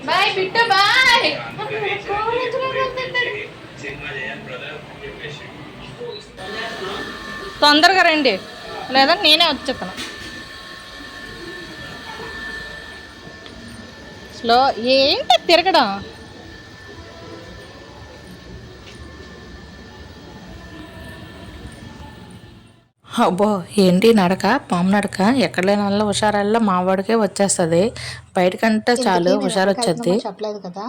Bye bit bye. తొందరగా రండి లేదా నేనే వచ్చేస్తాను. స్లో ఏంటి తిరగడం? అబ్బో ఏంటి నడక, పాము నడక. ఎక్కడ లేని వల్ల హుషారల్లా మావాడికే వచ్చేస్తుంది. బయటకంటే చాలు హుషారు వచ్చేది. చెప్పలేదు కదా,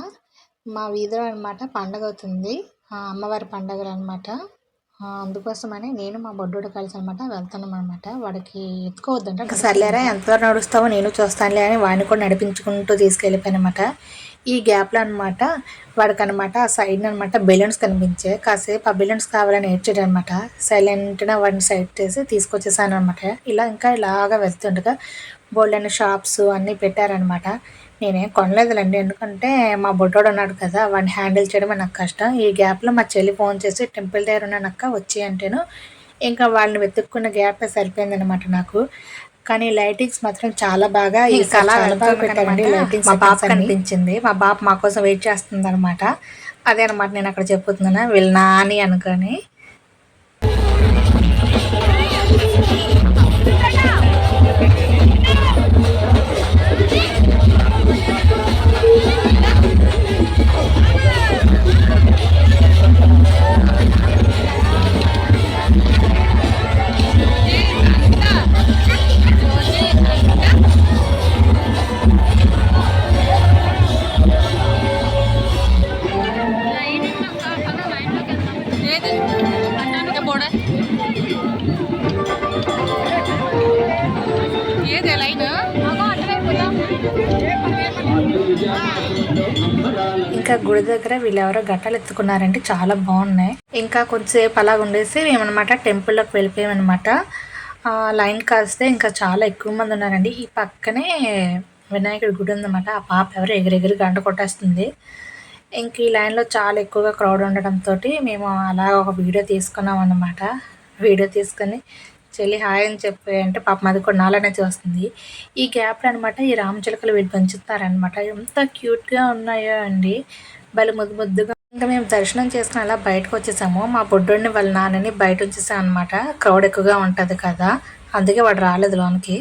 మా వీధిలో అనమాట పండగ అవుతుంది, అమ్మవారి పండగలు అనమాట. అందుకోసమని నేను మా బొడ్డోడు కలిసి అనమాట వెళ్తున్నాం అనమాట. వాడికి ఎత్తుకోవద్దంట. సర్లేరా ఎంత దూరం నడుస్తావో నేను చూస్తానులే అని వాడిని కూడా నడిపించుకుంటూ తీసుకెళ్ళిపోయానమాట. ఈ గ్యాప్లో అనమాట వాడికి అనమాట ఆ సైడ్ అనమాట బెలూన్స్ కనిపించాయి. కాసేపు ఆ బెలూన్స్ కావాలని ఏడ్చాడు అనమాట. సైలెంట్గా వాడిని సైడ్ చేసి తీసుకొచ్చేసాను అనమాట. ఇలా ఇంకా ఇలాగా వెళ్తుండగా బోల్డ్ షాప్స్ అన్నీ పెట్టారనమాట. నేనేం కొనలేదులేండి, ఎందుకంటే మా బొడ్డోడు ఉన్నాడు కదా, వాడిని హ్యాండిల్ చేయడమే నాకు కష్టం. ఈ గ్యాప్లో మా చెల్లి ఫోన్ చేసి టెంపుల్ దగ్గర ఉన్నానక్క వచ్చి అంటేను ఇంకా వాళ్ళని వెతుక్కున్న గ్యాపే సరిపోయిందనమాట నాకు. కానీ లైటింగ్స్ మాత్రం చాలా బాగా ఈ చాలా బాగా పెట్టారండి లైటింగ్స్. మా బాబు కనిపించింది, మా బాబు మా కోసం వెయిట్ చేస్తుంది అనమాట. అదే అనమాట నేను అక్కడ చెప్పుతున్నాను వీళ్ళ నాని అనుకొని. ఇంకా గుడి దగ్గర వీళ్ళెవరో గట్టాలు ఎత్తుకున్నారంటే చాలా బాగున్నాయి. ఇంకా కొంచెంసేపు అలా ఉండేసి మేమనమాట టెంపుల్లోకి వెళ్ళిపోయామన్నమాట. లైన్ కాస్తే ఇంకా చాలా ఎక్కువ మంది ఉన్నారండి. ఈ పక్కనే వినాయకుడి గుడి ఉందన్నమాట. ఆ పాప ఎవరో ఎగిరెగిరి గంట కొట్టేస్తుంది. ఇంక ఈ లైన్లో చాలా ఎక్కువగా క్రౌడ్ ఉండడంతో మేము అలా ఒక వీడియో తీసుకున్నాం అన్నమాట. వీడియో తీసుకొని చెల్లి హాయ్ అని చెప్పి అంటే పాపం అది కూడా నాలనే చూస్తుంది. ఈ గ్యాప్లో అనమాట ఈ రామచిలుకలు వీళ్ళు పెంచుతారనమాట. ఎంత క్యూట్గా ఉన్నాయో అండి, భలే ముద్దు ముద్దుగా. ఇంకా మేము దర్శనం చేసుకుని అలా బయటకు వచ్చేసాము. మా బొడ్డోడిని వాళ్ళ నాన్నని బయట ఉంచేసాం అనమాట. క్రౌడ్ ఎక్కువగా ఉంటుంది కదా, అందుకే వాడు రాలేదు లోనికి.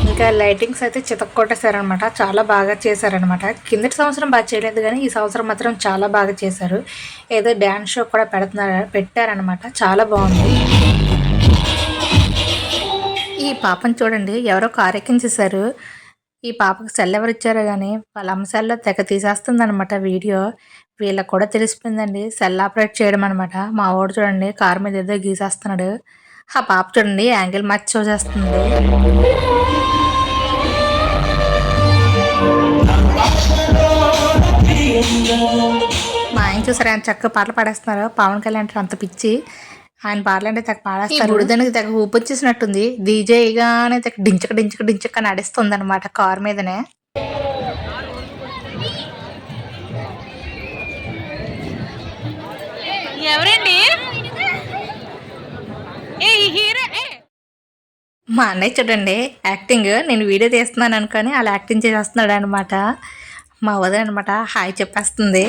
ఇంకా లైటింగ్స్ అయితే చితక్కొట్టేశారనమాట, చాలా బాగా చేశారనమాట. కిందటి సంవత్సరం బాగా చేయలేదు కానీ ఈ సంవత్సరం మాత్రం చాలా బాగా చేశారు. ఏదో డ్యాన్స్ షో కూడా పెట్టారనమాట, చాలా బాగుంది. ఈ పాపను చూడండి ఎవరో కారు ఎక్కించేశారు. ఈ పాపకు సెల్ ఎవరు ఇచ్చారో కానీ వాళ్ళ అమ్మ సెల్లో తెగ తీసేస్తుంది అనమాట వీడియో. వీళ్ళకి కూడా తెలిసిపోయిందండి సెల్ ఆపరేట్ చేయడం అనమాట. మా వాడు చూడండి కారు మీద ఏదో గీసేస్తున్నాడు. ఆ పాప చూడండి యాంగిల్ మార్చి చూసేస్తుంది. మా ఆయన చూసారు ఆయన చక్కగా పాటలు పాడేస్తున్నారు. పవన్ కళ్యాణ్ అంత పిచ్చి, ఆయన పాటలంటే తెగ పాడేస్తారు. గుడిదానికి తెగ ఊపొచ్చేసినట్టుంది. డీజేగానే తెగ డించక డించక డించక నడుస్తుంది అనమాట కారు మీదనే. ఎవరండి మా అన్నయ్య చూడండి యాక్టింగ్. నేను వీడియో తీస్తున్నాను అనుకొని అలా యాక్టింగ్ చేస్తున్నాడు అనమాట. మా వదిన అనమాట హాయ్ చెప్పేస్తుంది.